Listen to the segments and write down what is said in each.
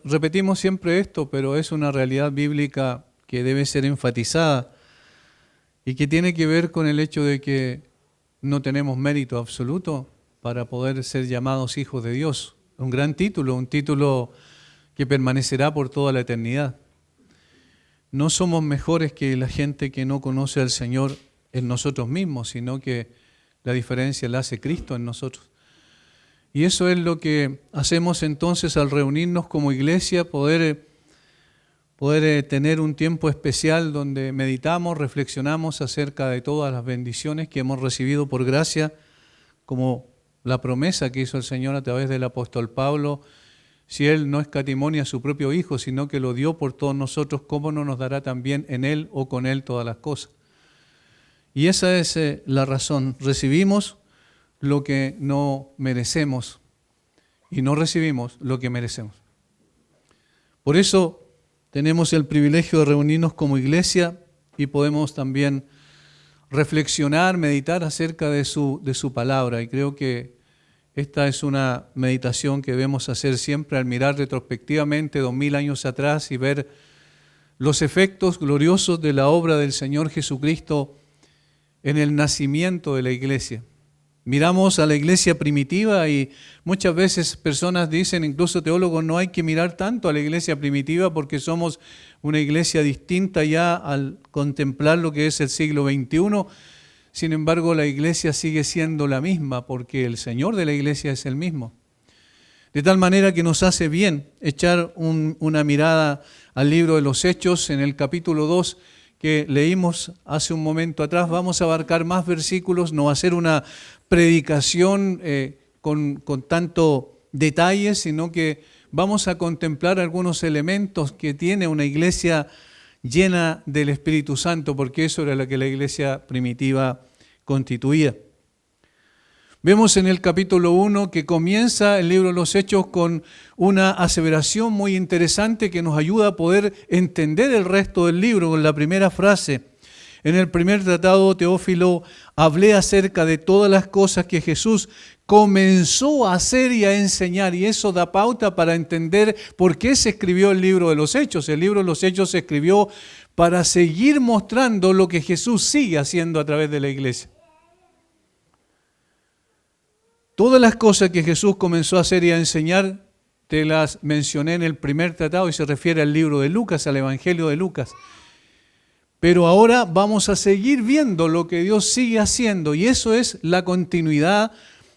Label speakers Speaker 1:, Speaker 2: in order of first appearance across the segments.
Speaker 1: Repetimos siempre esto, pero es una realidad bíblica que debe ser enfatizada y que tiene que ver con el hecho de que no tenemos mérito absoluto para poder ser llamados hijos de Dios. Un gran título, un título que permanecerá por toda la eternidad. No somos mejores que la gente que no conoce al Señor en nosotros mismos, sino que la diferencia la hace Cristo en nosotros. Y eso es lo que hacemos entonces al reunirnos como iglesia, poder tener un tiempo especial donde meditamos, reflexionamos acerca de todas las bendiciones que hemos recibido por gracia, como la promesa que hizo el Señor a través del apóstol Pablo. Si Él no escatimó a su propio Hijo, sino que lo dio por todos nosotros, ¿cómo no nos dará también en Él o con Él todas las cosas? Y esa es la razón. Recibimos lo que no merecemos y no recibimos lo que merecemos. Por eso tenemos el privilegio de reunirnos como iglesia y podemos también reflexionar, meditar acerca de su palabra. Y creo que esta es una meditación que debemos hacer siempre al mirar retrospectivamente 2000 años atrás y ver los efectos gloriosos de la obra del Señor Jesucristo en el nacimiento de la iglesia. Miramos a la iglesia primitiva y muchas veces personas dicen, incluso teólogos, no hay que mirar tanto a la iglesia primitiva porque somos una iglesia distinta ya al contemplar lo que es el siglo XXI. Sin embargo, la iglesia sigue siendo la misma porque el Señor de la iglesia es el mismo. De tal manera que nos hace bien echar una mirada al libro de los Hechos en el capítulo 2 que leímos hace un momento atrás. Vamos a abarcar más versículos, no va a ser una predicación con tanto detalle, sino que vamos a contemplar algunos elementos que tiene una iglesia llena del Espíritu Santo, porque eso era lo que la iglesia primitiva constituía. Vemos en el capítulo 1 que comienza el libro de los Hechos con una aseveración muy interesante que nos ayuda a poder entender el resto del libro con la primera frase. En el primer tratado, Teófilo, hablé acerca de todas las cosas que Jesús comenzó a hacer y a enseñar, y eso da pauta para entender por qué se escribió el libro de los Hechos. El libro de los Hechos se escribió para seguir mostrando lo que Jesús sigue haciendo a través de la iglesia. Todas las cosas que Jesús comenzó a hacer y a enseñar, te las mencioné en el primer tratado y se refiere al libro de Lucas, al Evangelio de Lucas. Pero ahora vamos a seguir viendo lo que Dios sigue haciendo y eso es la continuidad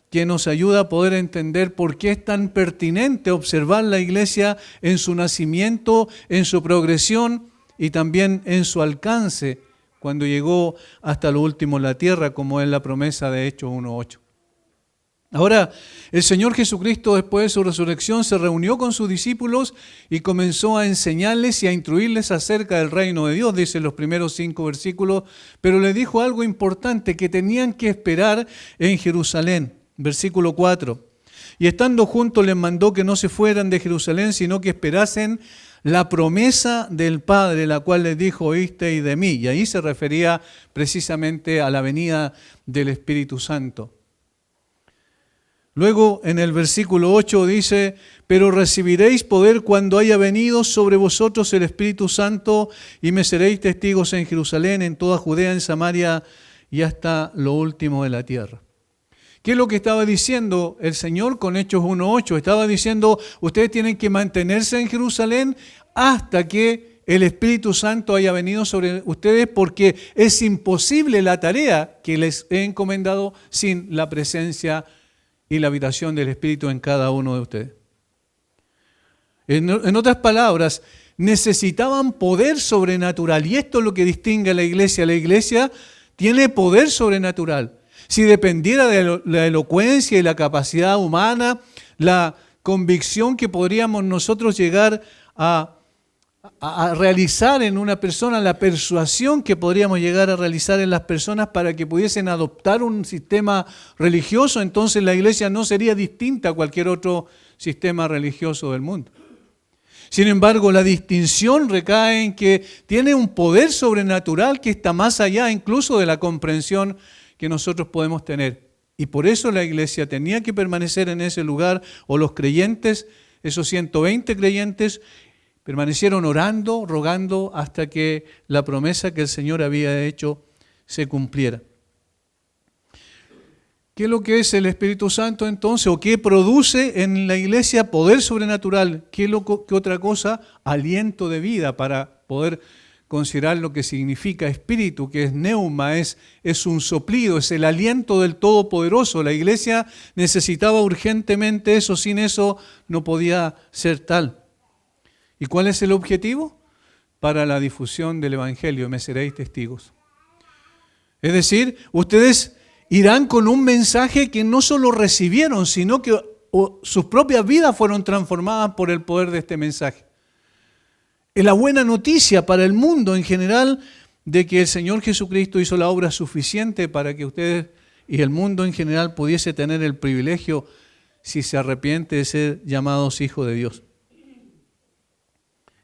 Speaker 1: que nos ayuda a poder entender por qué es tan pertinente observar la iglesia en su nacimiento, en su progresión y también en su alcance cuando llegó hasta lo último en la tierra, como es la promesa de Hechos 1:8. Ahora, el Señor Jesucristo, después de su resurrección, se reunió con sus discípulos y comenzó a enseñarles y a instruirles acerca del reino de Dios, dice los primeros 5 versículos, pero les dijo algo importante, que tenían que esperar en Jerusalén. Versículo 4. Y estando juntos les mandó que no se fueran de Jerusalén, sino que esperasen la promesa del Padre, la cual les dijo, oísteis de mí. Y ahí se refería precisamente a la venida del Espíritu Santo. Luego en el versículo 8 dice, pero recibiréis poder cuando haya venido sobre vosotros el Espíritu Santo y me seréis testigos en Jerusalén, en toda Judea, en Samaria y hasta lo último de la tierra. ¿Qué es lo que estaba diciendo el Señor con Hechos 1:8? Estaba diciendo, ustedes tienen que mantenerse en Jerusalén hasta que el Espíritu Santo haya venido sobre ustedes, porque es imposible la tarea que les he encomendado sin la presencia y la habitación del Espíritu en cada uno de ustedes. En otras palabras, necesitaban poder sobrenatural, y esto es lo que distingue a la iglesia. La iglesia tiene poder sobrenatural. Si dependiera de la elocuencia y la capacidad humana, la convicción que podríamos nosotros llegar a realizar en una persona, la persuasión que podríamos llegar a realizar en las personas para que pudiesen adoptar un sistema religioso, entonces la iglesia no sería distinta a cualquier otro sistema religioso del mundo. Sin embargo, la distinción recae en que tiene un poder sobrenatural que está más allá incluso de la comprensión que nosotros podemos tener. Y por eso la iglesia tenía que permanecer en ese lugar, o los creyentes esos 120 creyentes permanecieron orando, rogando hasta que la promesa que el Señor había hecho se cumpliera. ¿Qué es lo que es el Espíritu Santo entonces? ¿O qué produce en la iglesia? Poder sobrenatural. ¿Qué otra cosa? Aliento de vida, para poder considerar lo que significa espíritu, que es neuma, es un soplido, es el aliento del Todopoderoso. La iglesia necesitaba urgentemente eso, sin eso no podía ser tal. ¿Y cuál es el objetivo? Para la difusión del Evangelio, me seréis testigos. Es decir, ustedes irán con un mensaje que no solo recibieron, sino que sus propias vidas fueron transformadas por el poder de este mensaje. Es la buena noticia para el mundo en general de que el Señor Jesucristo hizo la obra suficiente para que ustedes y el mundo en general pudiese tener el privilegio, si se arrepiente, de ser llamados hijos de Dios.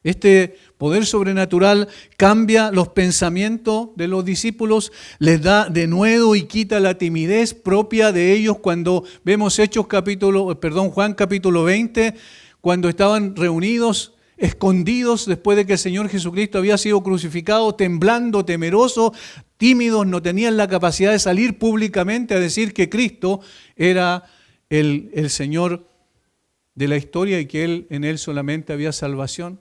Speaker 1: Este poder sobrenatural cambia los pensamientos de los discípulos, les da denuedo y quita la timidez propia de ellos. Cuando vemos Juan capítulo 20, cuando estaban reunidos, escondidos después de que el Señor Jesucristo había sido crucificado, temblando, temerosos, tímidos, no tenían la capacidad de salir públicamente a decir que Cristo era el Señor de la historia y que en Él solamente había salvación.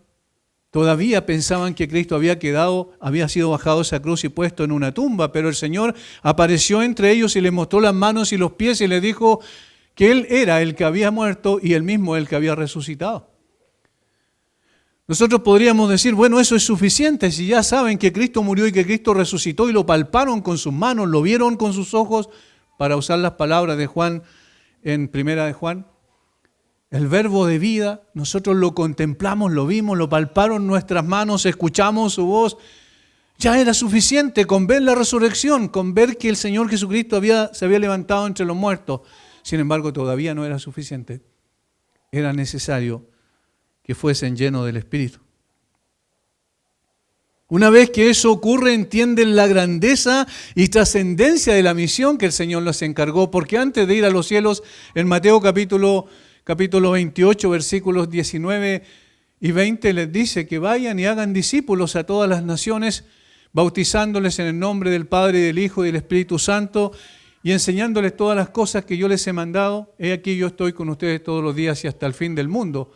Speaker 1: Todavía pensaban que Cristo había sido bajado de esa cruz y puesto en una tumba, pero el Señor apareció entre ellos y les mostró las manos y los pies y les dijo que Él era el que había muerto y Él mismo el que había resucitado. Nosotros podríamos decir, bueno, eso es suficiente, si ya saben que Cristo murió y que Cristo resucitó y lo palparon con sus manos, lo vieron con sus ojos, para usar las palabras de Juan en Primera de Juan. El verbo de vida, nosotros lo contemplamos, lo vimos, lo palparon nuestras manos, escuchamos su voz. Ya era suficiente con ver la resurrección, con ver que el Señor Jesucristo se había levantado entre los muertos. Sin embargo, todavía no era suficiente. Era necesario que fuesen llenos del Espíritu. Una vez que eso ocurre, entienden la grandeza y trascendencia de la misión que el Señor les encargó, porque antes de ir a los cielos, en Mateo capítulo 28, versículos 19 y 20, les dice que vayan y hagan discípulos a todas las naciones, bautizándoles en el nombre del Padre, y del Hijo y del Espíritu Santo, y enseñándoles todas las cosas que yo les he mandado. He aquí yo estoy con ustedes todos los días y hasta el fin del mundo.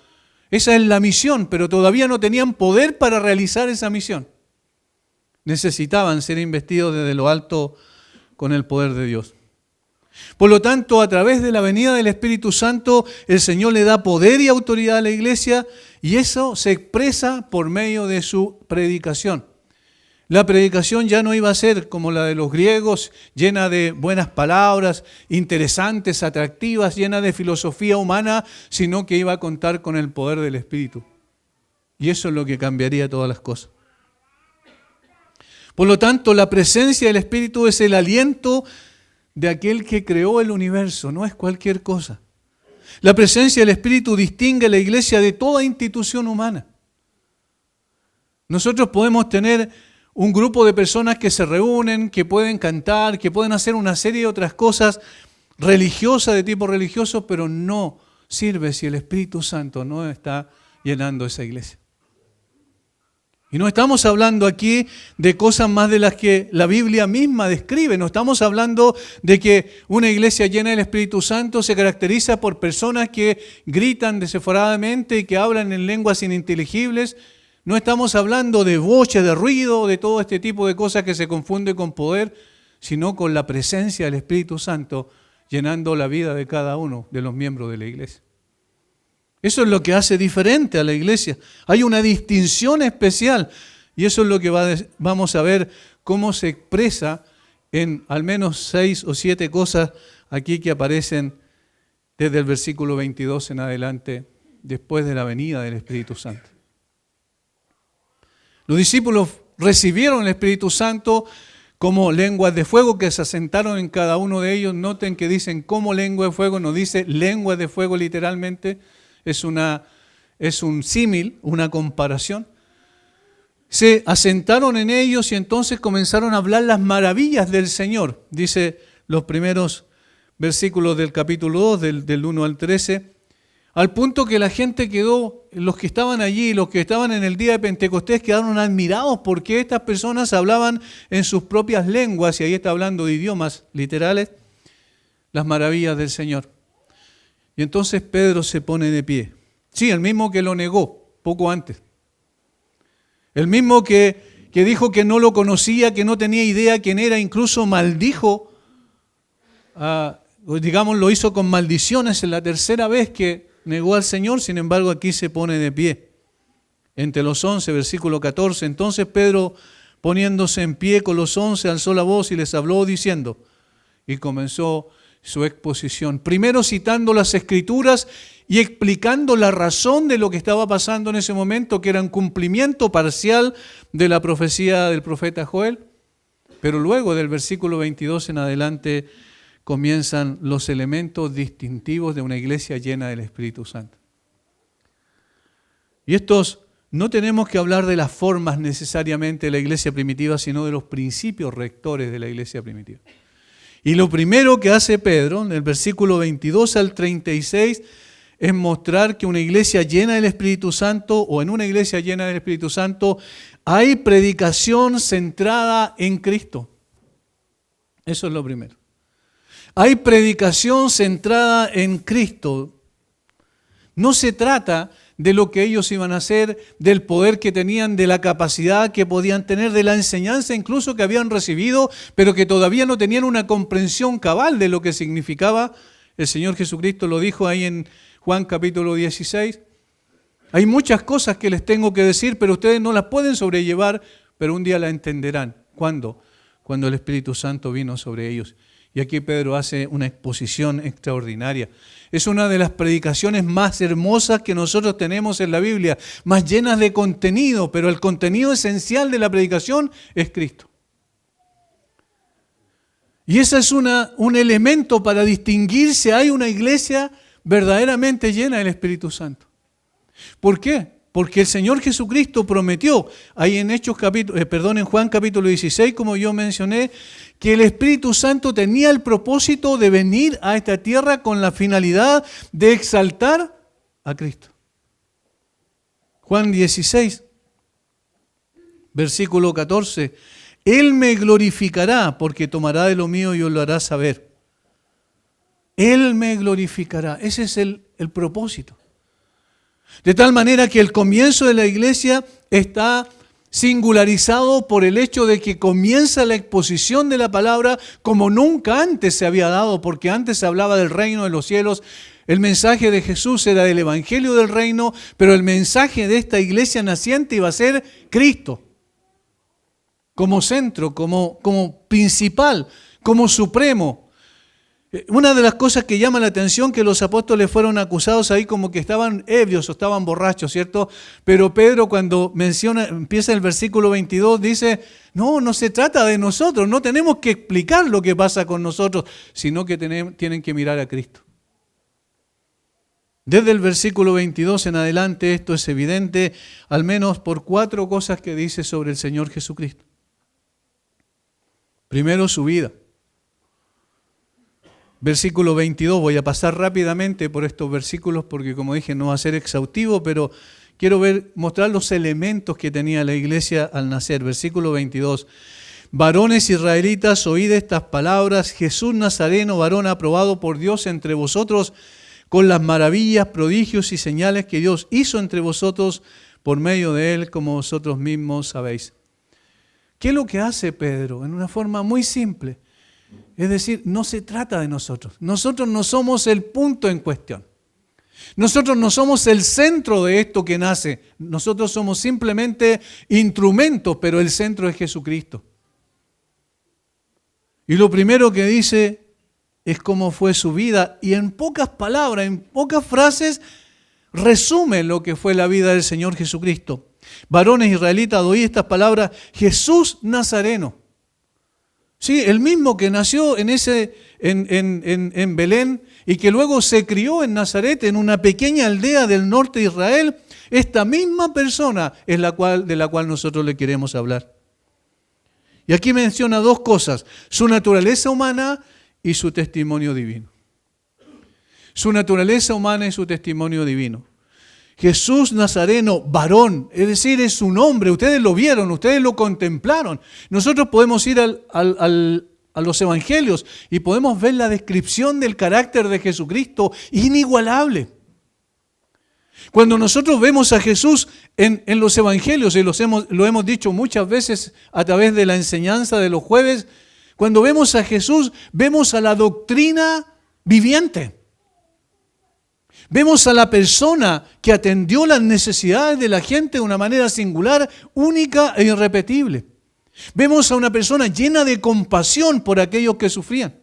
Speaker 1: Esa es la misión, pero todavía no tenían poder para realizar esa misión. Necesitaban ser investidos desde lo alto con el poder de Dios. Por lo tanto, a través de la venida del Espíritu Santo, el Señor le da poder y autoridad a la iglesia, y eso se expresa por medio de su predicación. La predicación ya no iba a ser como la de los griegos, llena de buenas palabras, interesantes, atractivas, llena de filosofía humana, sino que iba a contar con el poder del Espíritu. Y eso es lo que cambiaría todas las cosas. Por lo tanto, la presencia del Espíritu es el aliento de aquel que creó el universo, no es cualquier cosa. La presencia del Espíritu distingue a la iglesia de toda institución humana. Nosotros podemos tener un grupo de personas que se reúnen, que pueden cantar, que pueden hacer una serie de otras cosas religiosas, de tipo religioso, pero no sirve si el Espíritu Santo no está llenando esa iglesia. Y no estamos hablando aquí de cosas más de las que la Biblia misma describe. No estamos hablando de que una iglesia llena del Espíritu Santo se caracteriza por personas que gritan desenfadadamente y que hablan en lenguas ininteligibles. No estamos hablando de boche, de ruido, de todo este tipo de cosas que se confunde con poder, sino con la presencia del Espíritu Santo llenando la vida de cada uno de los miembros de la iglesia. Eso es lo que hace diferente a la iglesia. Hay una distinción especial y eso es lo que vamos a ver cómo se expresa en al menos 6 o 7 cosas aquí que aparecen desde el versículo 22 en adelante, después de la venida del Espíritu Santo. Los discípulos recibieron el Espíritu Santo como lenguas de fuego que se asentaron en cada uno de ellos. Noten que dicen como lengua de fuego, no dice lenguas de fuego literalmente. Es un símil, una comparación. Se asentaron en ellos y entonces comenzaron a hablar las maravillas del Señor. Dice los primeros versículos del capítulo 2, del 1 al 13. Al punto que la gente quedó, los que estaban allí, los que estaban en el día de Pentecostés, quedaron admirados porque estas personas hablaban en sus propias lenguas, y ahí está hablando de idiomas literales, las maravillas del Señor. Y entonces Pedro se pone de pie. Sí, el mismo que lo negó poco antes. El mismo que dijo que no lo conocía, que no tenía idea quién era, incluso maldijo, digamos, lo hizo con maldiciones en la tercera vez que negó al Señor. Sin embargo, aquí se pone de pie. Entre los 11, versículo 14. Entonces Pedro, poniéndose en pie con los 11, alzó la voz y les habló diciendo, y comenzó su exposición, primero citando las Escrituras y explicando la razón de lo que estaba pasando en ese momento, que era un cumplimiento parcial de la profecía del profeta Joel. Pero luego del versículo 22 en adelante comienzan los elementos distintivos de una iglesia llena del Espíritu Santo. Y estos, no tenemos que hablar de las formas necesariamente de la iglesia primitiva, sino de los principios rectores de la iglesia primitiva. Y lo primero que hace Pedro, en el versículo 22 al 36, es mostrar que una iglesia llena del Espíritu Santo, o en una iglesia llena del Espíritu Santo, hay predicación centrada en Cristo. Eso es lo primero. Hay predicación centrada en Cristo. No se trata de lo que ellos iban a hacer, del poder que tenían, de la capacidad que podían tener, de la enseñanza incluso que habían recibido, pero que todavía no tenían una comprensión cabal de lo que significaba. El Señor Jesucristo lo dijo ahí en Juan capítulo 16. Hay muchas cosas que les tengo que decir, pero ustedes no las pueden sobrellevar, pero un día la entenderán. ¿Cuándo? Cuando el Espíritu Santo vino sobre ellos. Y aquí Pedro hace una exposición extraordinaria. Es una de las predicaciones más hermosas que nosotros tenemos en la Biblia, más llenas de contenido, pero el contenido esencial de la predicación es Cristo. Y ese es un elemento para distinguirse. Hay una iglesia verdaderamente llena del Espíritu Santo. ¿Por qué? Porque el Señor Jesucristo prometió, ahí en en Juan capítulo 16, como yo mencioné, que el Espíritu Santo tenía el propósito de venir a esta tierra con la finalidad de exaltar a Cristo. Juan 16, versículo 14. Él me glorificará porque tomará de lo mío y os lo hará saber. Él me glorificará. Ese es el propósito. De tal manera que el comienzo de la iglesia está singularizado por el hecho de que comienza la exposición de la palabra como nunca antes se había dado, porque antes se hablaba del reino de los cielos. El mensaje de Jesús era del evangelio del reino, pero el mensaje de esta iglesia naciente iba a ser Cristo como centro, como principal, como supremo. Una de las cosas que llama la atención que los apóstoles fueron acusados ahí como que estaban ebrios o estaban borrachos, ¿cierto? Pero Pedro cuando empieza el versículo 22 dice, no se trata de nosotros, no tenemos que explicar lo que pasa con nosotros, sino que tienen que mirar a Cristo. Desde el versículo 22 en adelante esto es evidente, al menos por 4 cosas que dice sobre el Señor Jesucristo. Primero, su vida. Versículo 22, voy a pasar rápidamente por estos versículos porque como dije no va a ser exhaustivo, pero quiero mostrar los elementos que tenía la iglesia al nacer. Versículo 22, varones israelitas, oíd estas palabras, Jesús Nazareno, varón aprobado por Dios entre vosotros, con las maravillas, prodigios y señales que Dios hizo entre vosotros por medio de él, como vosotros mismos sabéis. ¿Qué es lo que hace Pedro? En una forma muy simple. Es decir, no se trata de nosotros. Nosotros no somos el punto en cuestión. Nosotros no somos el centro de esto que nace. Nosotros somos simplemente instrumentos, pero el centro es Jesucristo. Y lo primero que dice es cómo fue su vida. Y en pocas palabras, en pocas frases, resume lo que fue la vida del Señor Jesucristo. Varones israelitas, oí estas palabras, Jesús Nazareno. Sí, el mismo que nació en Belén y que luego se crió en Nazaret, en una pequeña aldea del norte de Israel, esta misma persona es de la cual nosotros le queremos hablar. Y aquí menciona 2 cosas, su naturaleza humana y su testimonio divino. Su naturaleza humana y su testimonio divino. Jesús Nazareno, varón, es decir, es su nombre. Ustedes lo vieron, ustedes lo contemplaron. Nosotros podemos ir a los evangelios y podemos ver la descripción del carácter de Jesucristo inigualable. Cuando nosotros vemos a Jesús en los evangelios, y lo hemos dicho muchas veces a través de la enseñanza de los jueves, cuando vemos a Jesús, vemos a la doctrina viviente. Vemos a la persona que atendió las necesidades de la gente de una manera singular, única e irrepetible. Vemos a una persona llena de compasión por aquellos que sufrían.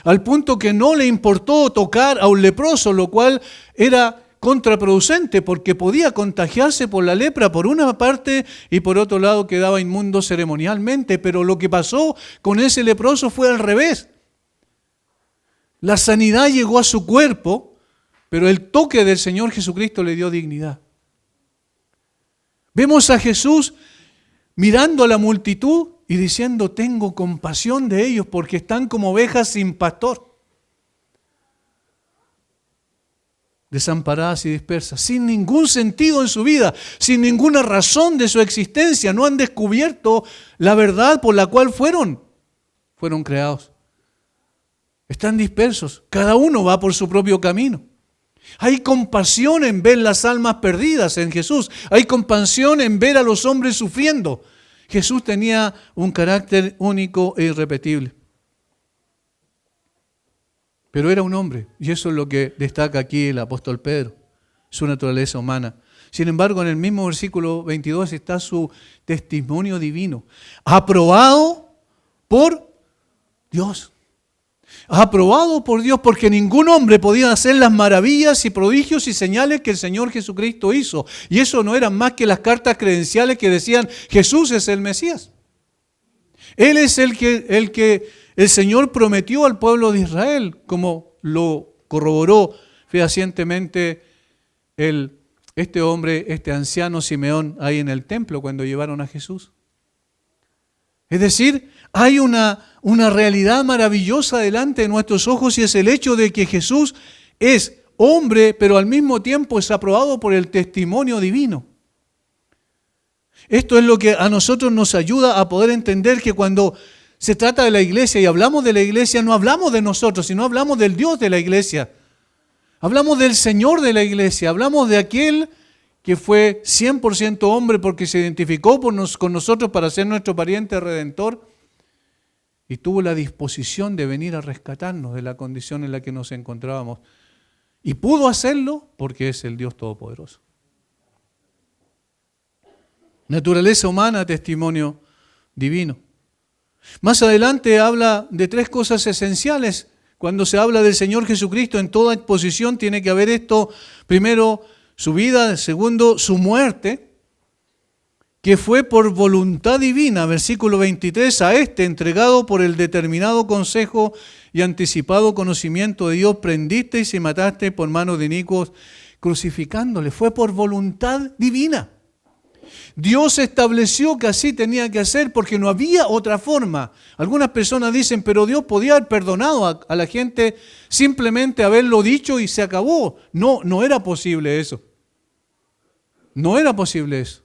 Speaker 1: Al punto que no le importó tocar a un leproso, lo cual era contraproducente porque podía contagiarse por la lepra por una parte y por otro lado quedaba inmundo ceremonialmente. Pero lo que pasó con ese leproso fue al revés. La sanidad llegó a su cuerpo, pero el toque del Señor Jesucristo le dio dignidad. Vemos a Jesús mirando a la multitud y diciendo, tengo compasión de ellos porque están como ovejas sin pastor, desamparadas y dispersas, sin ningún sentido en su vida, sin ninguna razón de su existencia, no han descubierto la verdad por la cual fueron creados. Están dispersos, cada uno va por su propio camino. Hay compasión en ver las almas perdidas en Jesús. Hay compasión en ver a los hombres sufriendo. Jesús tenía un carácter único e irrepetible. Pero era un hombre, y eso es lo que destaca aquí el apóstol Pedro, su naturaleza humana. Sin embargo, en el mismo versículo 22 está su testimonio divino, aprobado por Dios. Aprobado por Dios porque ningún hombre podía hacer las maravillas y prodigios y señales que el Señor Jesucristo hizo. Y eso no eran más que las cartas credenciales que decían Jesús es el Mesías. Él es el que el Señor prometió al pueblo de Israel, como lo corroboró fehacientemente este hombre, este anciano Simeón ahí en el templo cuando llevaron a Jesús. Es decir, hay una realidad maravillosa delante de nuestros ojos y es el hecho de que Jesús es hombre, pero al mismo tiempo es aprobado por el testimonio divino. Esto es lo que a nosotros nos ayuda a poder entender que cuando se trata de la iglesia y hablamos de la iglesia, no hablamos de nosotros, sino hablamos del Dios de la iglesia. Hablamos del Señor de la iglesia, hablamos de aquel que fue 100% hombre porque se identificó con nosotros para ser nuestro pariente redentor y tuvo la disposición de venir a rescatarnos de la condición en la que nos encontrábamos. Y pudo hacerlo porque es el Dios Todopoderoso. Naturaleza humana, testimonio divino. Más adelante habla de tres cosas esenciales. Cuando se habla del Señor Jesucristo, en toda exposición tiene que haber esto. Primero, su vida. Segundo, su muerte, que fue por voluntad divina. Versículo 23, a este, entregado por el determinado consejo y anticipado conocimiento de Dios, prendisteis y matasteis por mano de inicuos, crucificándole. Fue por voluntad divina. Dios estableció que así tenía que hacer porque no había otra forma. Algunas personas dicen, pero Dios podía haber perdonado a la gente simplemente haberlo dicho y se acabó. No era posible eso. No era posible eso.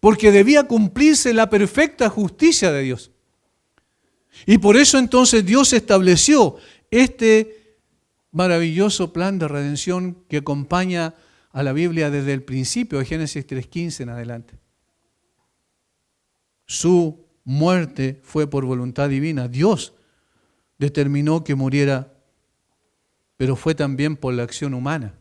Speaker 1: Porque debía cumplirse la perfecta justicia de Dios. Y por eso entonces Dios estableció este maravilloso plan de redención que acompaña a la Biblia desde el principio de Génesis 3:15 en adelante. Su muerte fue por voluntad divina. Dios determinó que muriera, pero fue también por la acción humana.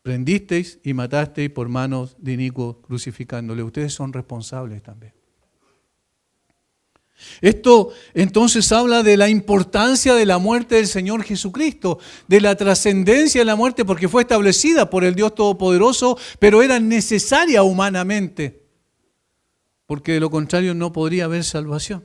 Speaker 1: Prendisteis y matasteis por manos de inicuos crucificándole. Ustedes son responsables también. Esto entonces habla de la importancia de la muerte del Señor Jesucristo, de la trascendencia de la muerte porque fue establecida por el Dios Todopoderoso, pero era necesaria humanamente, porque de lo contrario no podría haber salvación.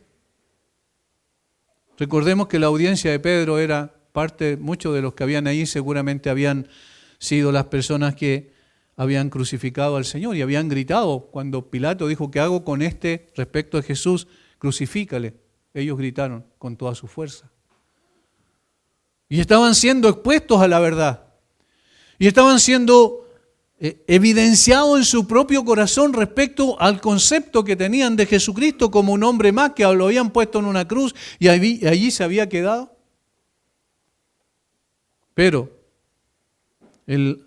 Speaker 1: Recordemos que la audiencia de Pedro era parte, muchos de los que habían ahí seguramente habían sido las personas que habían crucificado al Señor y habían gritado cuando Pilato dijo, ¿qué hago con este respecto de Jesús? Crucifícale. ellos gritaron con toda su fuerza. Y estaban siendo expuestos a la verdad. Y estaban siendo evidenciados en su propio corazón respecto al concepto que tenían de Jesucristo como un hombre más que lo habían puesto en una cruz y allí se había quedado. Pero el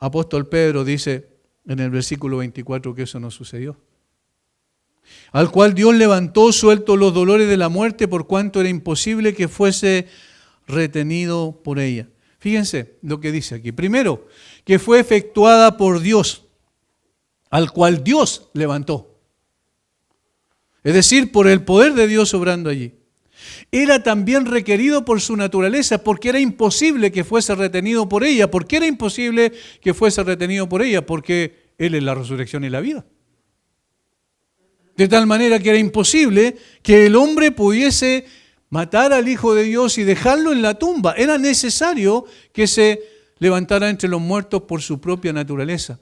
Speaker 1: apóstol Pedro dice en el versículo 24 que eso no sucedió. Al cual Dios levantó sueltos los dolores de la muerte por cuanto era imposible que fuese retenido por ella. Fíjense lo que dice aquí. Primero, que fue efectuada por Dios, al cual Dios levantó. Es decir, por el poder de Dios obrando allí. Era también requerido por su naturaleza, porque era imposible que fuese retenido por ella. ¿Por qué era imposible que fuese retenido por ella? Porque Él es la resurrección y la vida. De tal manera que era imposible que el hombre pudiese matar al Hijo de Dios y dejarlo en la tumba. Era necesario que se levantara entre los muertos por su propia naturaleza.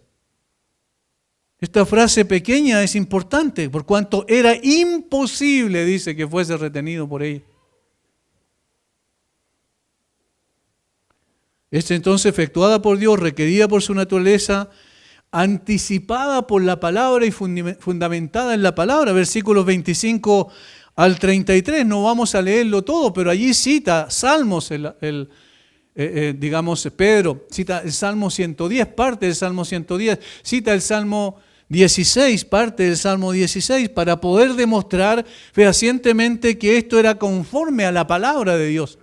Speaker 1: Esta frase pequeña es importante, por cuanto era imposible, dice, que fuese retenido por ella. Es entonces efectuada por Dios, requerida por su naturaleza, anticipada por la palabra y fundamentada en la palabra. Versículos 25 al 33, no vamos a leerlo todo, pero allí cita Salmos, digamos Pedro, cita el Salmo 110, parte del Salmo 110, cita el Salmo 16, parte del Salmo 16, para poder demostrar fehacientemente que esto era conforme a la palabra de Dios,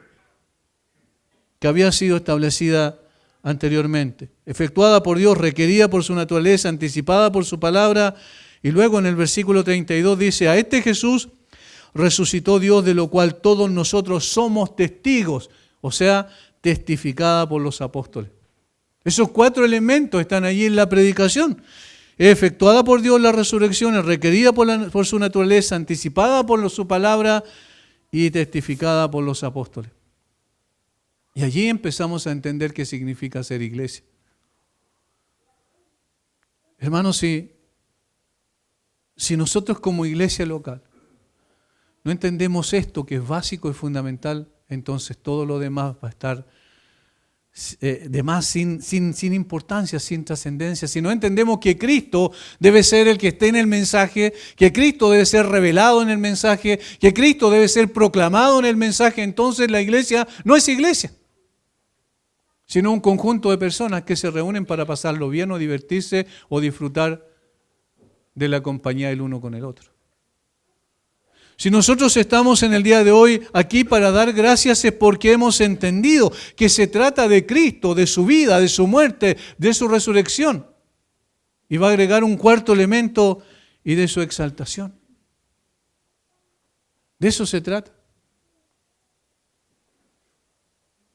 Speaker 1: que había sido establecida anteriormente, efectuada por Dios, requerida por su naturaleza, anticipada por su palabra. Y luego en el versículo 32 dice, a este Jesús resucitó Dios, de lo cual todos nosotros somos testigos, o sea, testificada por los apóstoles. Esos 4 elementos están allí en la predicación. Efectuada por Dios la resurrección, es requerida por su naturaleza, anticipada por su palabra y testificada por los apóstoles. Y allí empezamos a entender qué significa ser iglesia. Hermanos, si nosotros como iglesia local no entendemos esto que es básico y fundamental, entonces todo lo demás va a estar sin importancia, sin trascendencia. Si no entendemos que Cristo debe ser el que esté en el mensaje, que Cristo debe ser revelado en el mensaje, que Cristo debe ser proclamado en el mensaje, entonces la iglesia no es iglesia, sino un conjunto de personas que se reúnen para pasarlo bien o divertirse o disfrutar de la compañía del uno con el otro. Si nosotros estamos en el día de hoy aquí para dar gracias es porque hemos entendido que se trata de Cristo, de su vida, de su muerte, de su resurrección. Y va a agregar un cuarto elemento y de su exaltación. De eso se trata.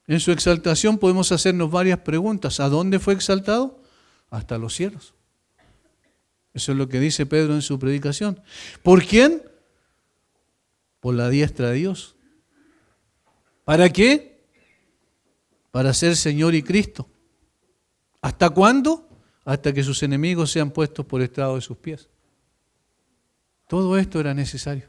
Speaker 1: En su exaltación podemos hacernos varias preguntas. ¿A dónde fue exaltado? Hasta los cielos. Eso es lo que dice Pedro en su predicación. ¿Por quién? Por la diestra de Dios. ¿Para qué? Para ser Señor y Cristo. ¿Hasta cuándo? Hasta que sus enemigos sean puestos por estrado de sus pies. Todo esto era necesario.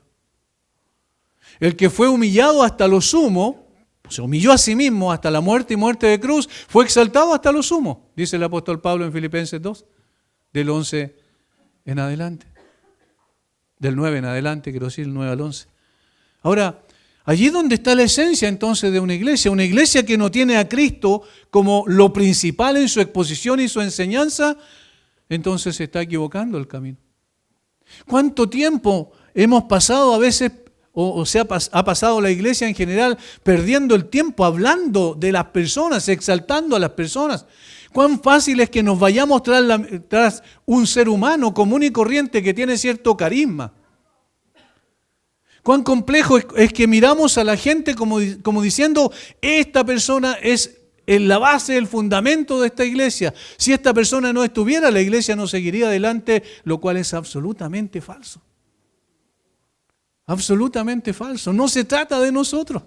Speaker 1: El que fue humillado hasta lo sumo, se humilló a sí mismo hasta la muerte y muerte de cruz, fue exaltado hasta lo sumo, dice el apóstol Pablo en Filipenses 2, del 11 en adelante. Del 9 en adelante, quiero decir, el 9 al 11. Ahora, allí es donde está la esencia entonces de una iglesia que no tiene a Cristo como lo principal en su exposición y su enseñanza, entonces se está equivocando el camino. ¿Cuánto tiempo hemos pasado a veces, ha pasado la iglesia en general, perdiendo el tiempo hablando de las personas, exaltando a las personas? ¿Cuán fácil es que nos vayamos tras un ser humano común y corriente que tiene cierto carisma? Cuán complejo es que miramos a la gente como diciendo, esta persona es en la base, el fundamento de esta iglesia. Si esta persona no estuviera, la iglesia no seguiría adelante, lo cual es absolutamente falso. Absolutamente falso. No se trata de nosotros,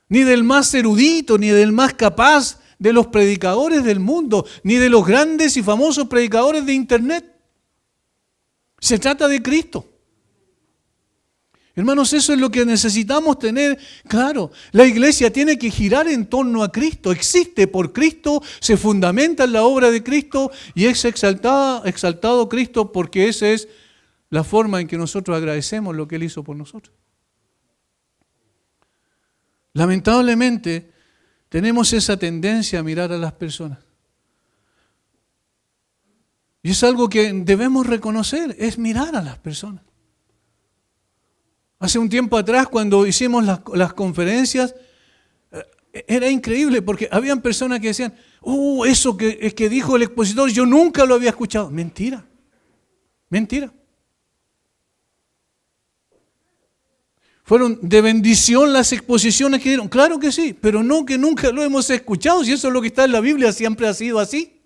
Speaker 1: ni del más erudito, ni del más capaz de los predicadores del mundo, ni de los grandes y famosos predicadores de internet. Se trata de Cristo. Hermanos, eso es lo que necesitamos tener claro. La iglesia tiene que girar en torno a Cristo. Existe por Cristo, se fundamenta en la obra de Cristo y es exaltado Cristo porque esa es la forma en que nosotros agradecemos lo que Él hizo por nosotros. Lamentablemente, tenemos esa tendencia a mirar a las personas. Y es algo que debemos reconocer, es mirar a las personas. Hace un tiempo atrás, cuando hicimos las conferencias, era increíble porque habían personas que decían, eso que dijo el expositor, yo nunca lo había escuchado. Mentira, mentira. ¿Fueron de bendición las exposiciones que dieron? Claro que sí, pero no que nunca lo hemos escuchado, si eso es lo que está en la Biblia, siempre ha sido así.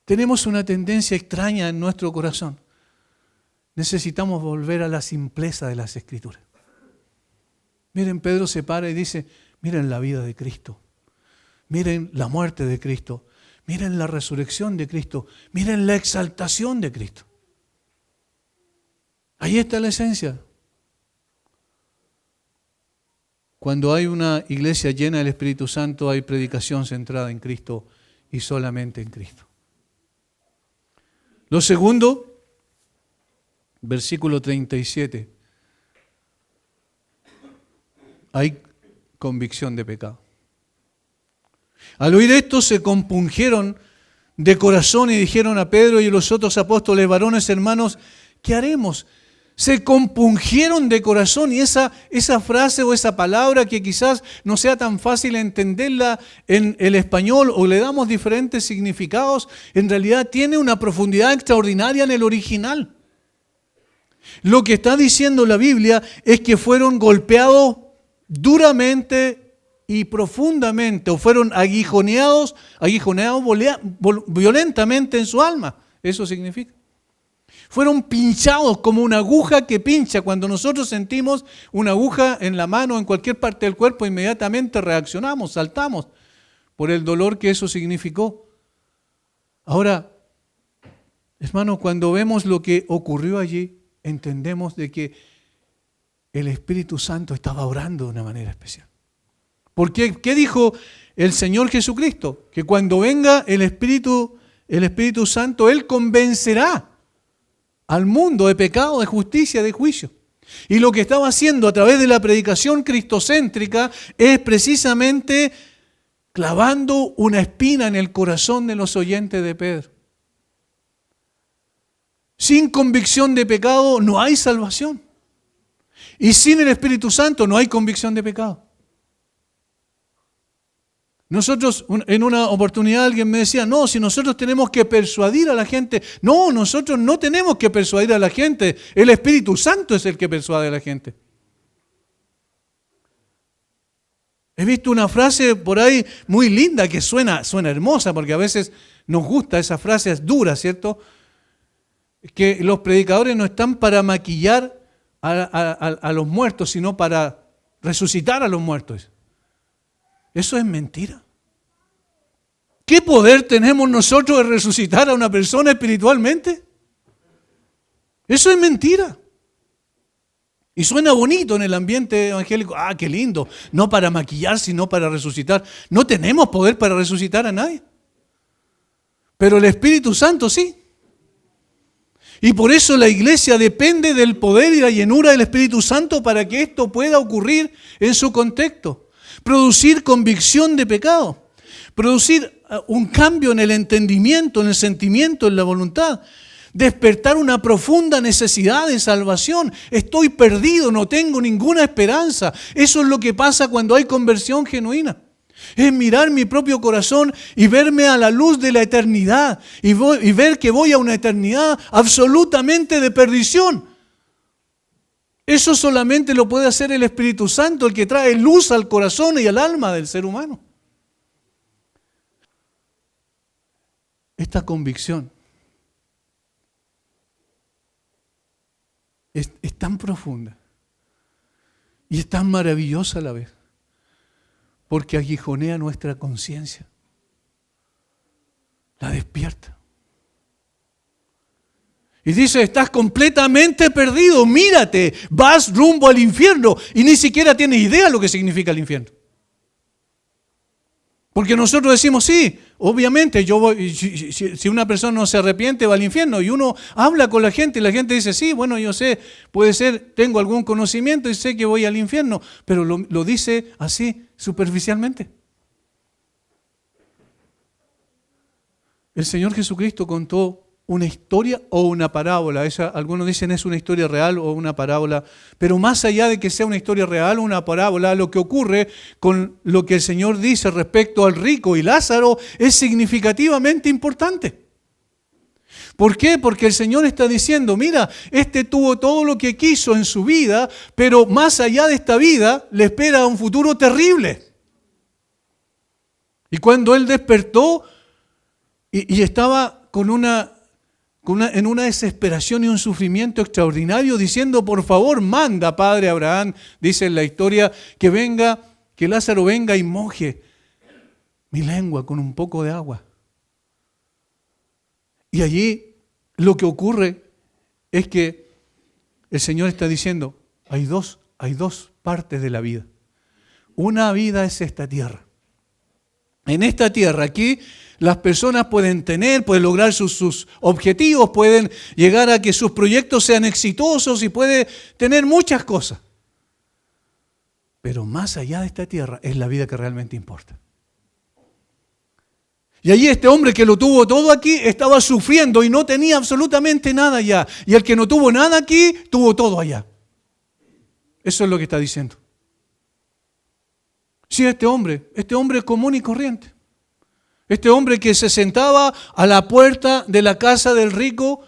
Speaker 1: Tenemos una tendencia extraña en nuestro corazón. Necesitamos volver a la simpleza de las Escrituras. Miren, Pedro se para y dice, miren la vida de Cristo, miren la muerte de Cristo, miren la resurrección de Cristo, miren la exaltación de Cristo. Ahí está la esencia. Cuando hay una iglesia llena del Espíritu Santo, hay predicación centrada en Cristo y solamente en Cristo. Lo segundo, versículo 37. Hay convicción de pecado. Al oír esto se compungieron de corazón y dijeron a Pedro y a los otros apóstoles, varones hermanos, ¿qué haremos? Se compungieron de corazón y esa frase o esa palabra que quizás no sea tan fácil entenderla en el español o le damos diferentes significados, en realidad tiene una profundidad extraordinaria en el original. Lo que está diciendo la Biblia es que fueron golpeados duramente y profundamente o fueron aguijoneados violentamente en su alma. Eso significa. Fueron pinchados como una aguja que pincha. Cuando nosotros sentimos una aguja en la mano o en cualquier parte del cuerpo, inmediatamente reaccionamos, saltamos por el dolor que eso significó. Ahora, hermanos, cuando vemos lo que ocurrió allí, entendemos de que el Espíritu Santo estaba orando de una manera especial. ¿Por qué? ¿Qué dijo el Señor Jesucristo? Que cuando venga el Espíritu Santo, Él convencerá al mundo de pecado, de justicia, de juicio. Y lo que estaba haciendo a través de la predicación cristocéntrica es precisamente clavando una espina en el corazón de los oyentes de Pedro. Sin convicción de pecado no hay salvación. Y sin el Espíritu Santo no hay convicción de pecado. Nosotros, en una oportunidad alguien me decía, no, si nosotros tenemos que persuadir a la gente. No, nosotros no tenemos que persuadir a la gente. El Espíritu Santo es el que persuade a la gente. He visto una frase por ahí muy linda que suena hermosa, porque a veces nos gusta esa frase, es dura, ¿cierto? Que los predicadores no están para maquillar a los muertos, sino para resucitar a los muertos. Eso es mentira. ¿Qué poder tenemos nosotros de resucitar a una persona espiritualmente? Eso es mentira. Y suena bonito en el ambiente evangélico. Ah, qué lindo. No para maquillar, sino para resucitar. No tenemos poder para resucitar a nadie. Pero el Espíritu Santo sí. Y por eso la iglesia depende del poder y la llenura del Espíritu Santo para que esto pueda ocurrir en su contexto. Producir convicción de pecado, producir un cambio en el entendimiento, en el sentimiento, en la voluntad, despertar una profunda necesidad de salvación. Estoy perdido, no tengo ninguna esperanza. Eso es lo que pasa cuando hay conversión genuina. Es mirar mi propio corazón y verme a la luz de la eternidad y ver que voy a una eternidad absolutamente de perdición. Eso solamente lo puede hacer el Espíritu Santo, el que trae luz al corazón y al alma del ser humano. Esta convicción es tan profunda y es tan maravillosa a la vez, porque aguijonea nuestra conciencia, la despierta. Y dice, estás completamente perdido, mírate, vas rumbo al infierno y ni siquiera tienes idea de lo que significa el infierno. Porque nosotros decimos, sí, obviamente, yo voy, si una persona no se arrepiente va al infierno y uno habla con la gente y la gente dice, sí, bueno, yo sé, puede ser, tengo algún conocimiento y sé que voy al infierno, pero lo dice así, superficialmente. El Señor Jesucristo contó una historia o una parábola. Algunos dicen es una historia real o una parábola. Pero más allá de que sea una historia real o una parábola, lo que ocurre con lo que el Señor dice respecto al rico y Lázaro es significativamente importante. ¿Por qué? Porque el Señor está diciendo, mira, este tuvo todo lo que quiso en su vida, pero más allá de esta vida le espera un futuro terrible. Y cuando él despertó y estaba en una desesperación y un sufrimiento extraordinario, diciendo, por favor, manda, Padre Abraham, dice en la historia, que Lázaro venga y moje mi lengua con un poco de agua. Y allí lo que ocurre es que el Señor está diciendo, hay dos partes de la vida. Una vida es esta tierra. En esta tierra, aquí, las personas pueden lograr sus objetivos, pueden llegar a que sus proyectos sean exitosos y puede tener muchas cosas. Pero más allá de esta tierra es la vida que realmente importa. Y allí este hombre que lo tuvo todo aquí estaba sufriendo y no tenía absolutamente nada allá. Y el que no tuvo nada aquí, tuvo todo allá. Eso es lo que está diciendo. Sí, este hombre común y corriente. Este hombre que se sentaba a la puerta de la casa del rico,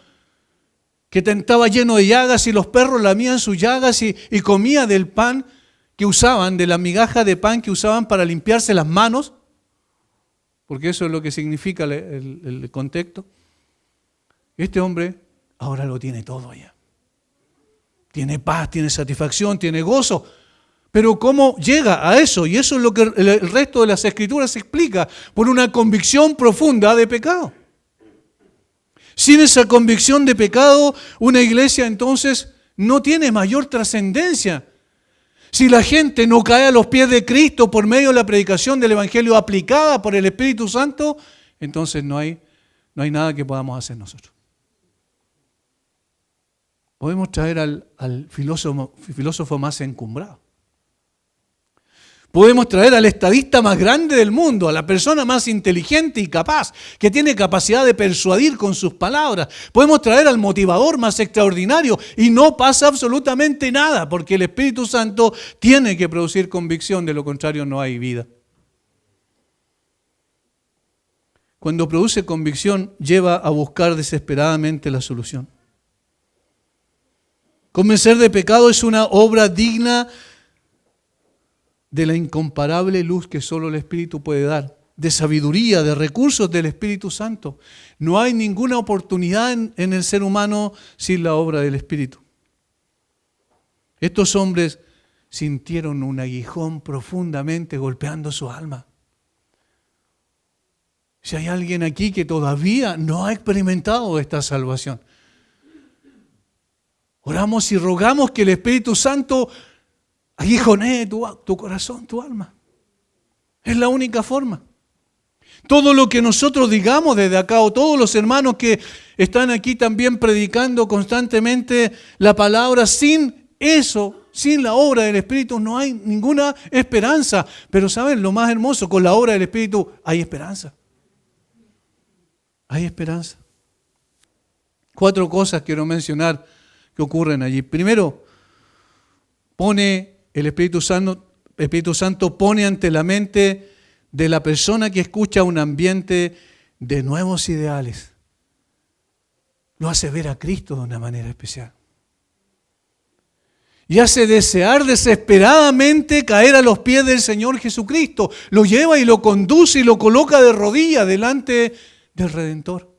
Speaker 1: que estaba lleno de llagas y los perros lamían sus llagas y comía del pan que usaban, de la migaja de pan que usaban para limpiarse las manos, porque eso es lo que significa el contexto. Este hombre ahora lo tiene todo allá. Tiene paz, tiene satisfacción, tiene gozo. Pero ¿cómo llega a eso? Y eso es lo que el resto de las Escrituras explica, por una convicción profunda de pecado. Sin esa convicción de pecado, una iglesia entonces no tiene mayor trascendencia. Si la gente no cae a los pies de Cristo por medio de la predicación del Evangelio aplicada por el Espíritu Santo, entonces no hay nada que podamos hacer nosotros. Podemos traer al filósofo más encumbrado. Podemos traer al estadista más grande del mundo, a la persona más inteligente y capaz, que tiene capacidad de persuadir con sus palabras. Podemos traer al motivador más extraordinario y no pasa absolutamente nada, porque el Espíritu Santo tiene que producir convicción, de lo contrario no hay vida. Cuando produce convicción, lleva a buscar desesperadamente la solución. Convencer de pecado es una obra digna de la incomparable luz que solo el Espíritu puede dar, de sabiduría, de recursos del Espíritu Santo. No hay ninguna oportunidad en el ser humano sin la obra del Espíritu. Estos hombres sintieron un aguijón profundamente golpeando su alma. Si hay alguien aquí que todavía no ha experimentado esta salvación, oramos y rogamos que el Espíritu Santo aguijonee tu corazón, tu alma. Es la única forma. Todo lo que nosotros digamos desde acá, o todos los hermanos que están aquí también predicando constantemente la palabra, sin eso, sin la obra del Espíritu, no hay ninguna esperanza. Pero ¿saben lo más hermoso? Con la obra del Espíritu hay esperanza. Hay esperanza. 4 cosas quiero mencionar que ocurren allí. Primero, el Espíritu Santo pone ante la mente de la persona que escucha un ambiente de nuevos ideales. Lo hace ver a Cristo de una manera especial. Y hace desear desesperadamente caer a los pies del Señor Jesucristo. Lo lleva y lo conduce y lo coloca de rodillas delante del Redentor.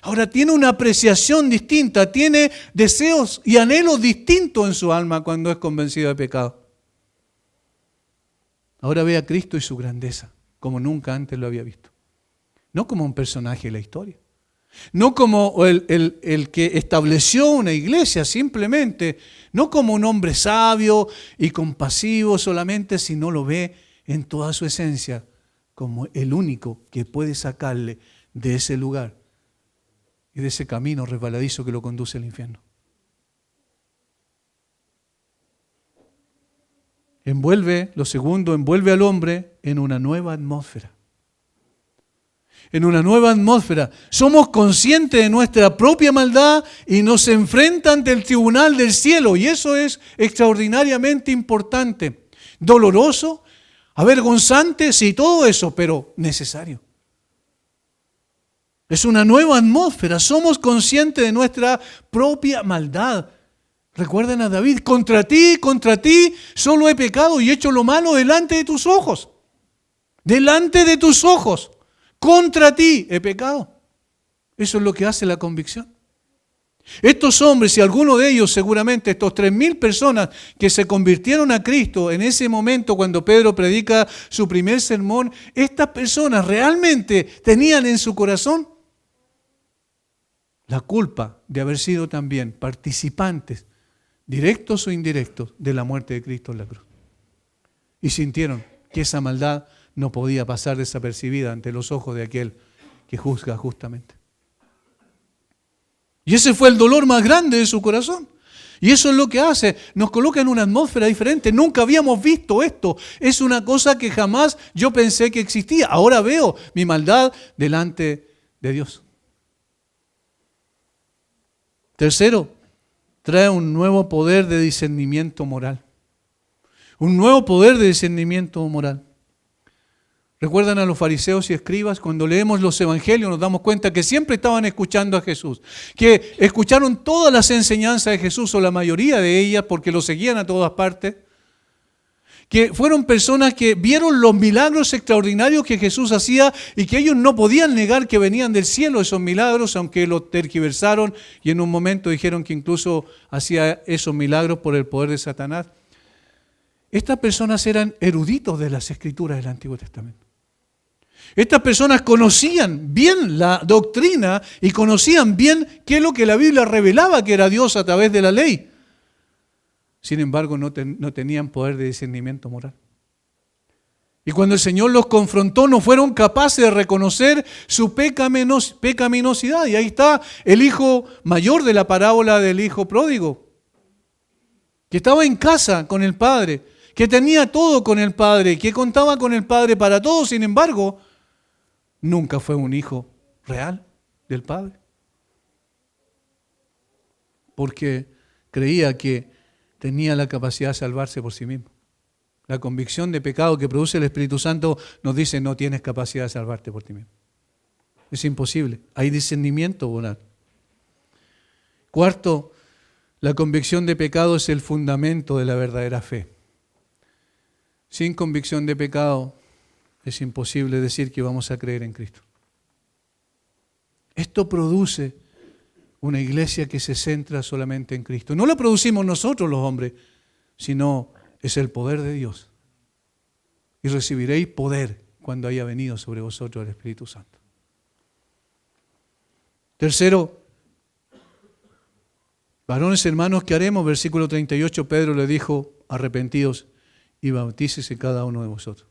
Speaker 1: Ahora tiene una apreciación distinta, tiene deseos y anhelos distintos en su alma cuando es convencido de pecado. Ahora ve a Cristo y su grandeza, como nunca antes lo había visto. No como un personaje de la historia, No como el que estableció una iglesia simplemente, no como un hombre sabio y compasivo solamente, sino lo ve en toda su esencia como el único que puede sacarle de ese lugar y de ese camino resbaladizo que lo conduce al infierno. Lo segundo, envuelve al hombre en una nueva atmósfera. En una nueva atmósfera. Somos conscientes de nuestra propia maldad y nos enfrenta ante el tribunal del cielo. Y eso es extraordinariamente importante. Doloroso, avergonzante, sí, todo eso, pero necesario. Es una nueva atmósfera. Somos conscientes de nuestra propia maldad. Recuerden a David, contra ti, solo he pecado y hecho lo malo delante de tus ojos. Delante de tus ojos. Contra ti he pecado. Eso es lo que hace la convicción. Estos hombres y algunos de ellos seguramente, estos 3,000 personas que se convirtieron a Cristo en ese momento cuando Pedro predica su primer sermón, estas personas realmente tenían en su corazón la culpa de haber sido también participantes, directos o indirectos, de la muerte de Cristo en la cruz. Y sintieron que esa maldad no podía pasar desapercibida ante los ojos de aquel que juzga justamente. Y ese fue el dolor más grande de su corazón. Y eso es lo que hace, nos coloca en una atmósfera diferente. Nunca habíamos visto esto. Es una cosa que jamás yo pensé que existía. Ahora veo mi maldad delante de Dios. Tercero, trae un nuevo poder de discernimiento moral. Un nuevo poder de discernimiento moral. ¿Recuerdan a los fariseos y escribas? Cuando leemos los evangelios nos damos cuenta que siempre estaban escuchando a Jesús, que escucharon todas las enseñanzas de Jesús o la mayoría de ellas porque lo seguían a todas partes, que fueron personas que vieron los milagros extraordinarios que Jesús hacía y que ellos no podían negar que venían del cielo esos milagros, aunque los tergiversaron y en un momento dijeron que incluso hacía esos milagros por el poder de Satanás. Estas personas eran eruditos de las escrituras del Antiguo Testamento. Estas personas conocían bien la doctrina y conocían bien qué es lo que la Biblia revelaba que era Dios a través de la ley. Sin embargo, no tenían poder de discernimiento moral. Y cuando el Señor los confrontó, no fueron capaces de reconocer su pecaminosidad. Y ahí está el hijo mayor de la parábola del hijo pródigo, que estaba en casa con el padre, que tenía todo con el padre, que contaba con el padre para todo. Sin embargo, nunca fue un hijo real del padre. Porque creía que tenía la capacidad de salvarse por sí mismo. La convicción de pecado que produce el Espíritu Santo nos dice: no tienes capacidad de salvarte por ti mismo. Es imposible. Hay discernimiento moral. Cuarto, la convicción de pecado es el fundamento de la verdadera fe. Sin convicción de pecado es imposible decir que vamos a creer en Cristo. Esto produce una iglesia que se centra solamente en Cristo. No la producimos nosotros los hombres, sino es el poder de Dios. Y recibiréis poder cuando haya venido sobre vosotros el Espíritu Santo. Tercero, varones hermanos, ¿qué haremos? Versículo 38, Pedro le dijo: arrepentidos y bautícese cada uno de vosotros.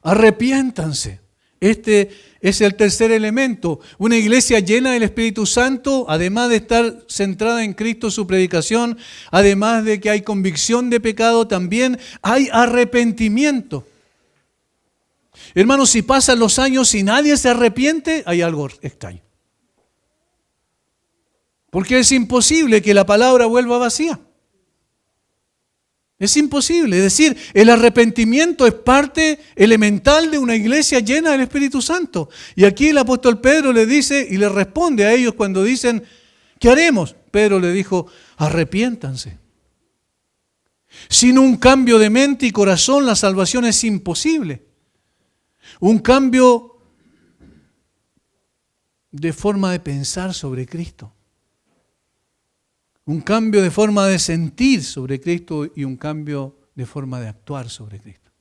Speaker 1: Arrepiéntanse. Este es el tercer elemento. Una iglesia llena del Espíritu Santo, además de estar centrada en Cristo, su predicación, además de que hay convicción de pecado, también hay arrepentimiento. Hermanos, si pasan los años y nadie se arrepiente, hay algo extraño. Porque es imposible que la palabra vuelva vacía. Es imposible. Es decir, el arrepentimiento es parte elemental de una iglesia llena del Espíritu Santo. Y aquí el apóstol Pedro le dice y le responde a ellos cuando dicen: ¿qué haremos? Pedro le dijo: arrepiéntanse. Sin un cambio de mente y corazón, la salvación es imposible. Un cambio de forma de pensar sobre Cristo. Un cambio de forma de sentir sobre Cristo y un cambio de forma de actuar sobre Cristo.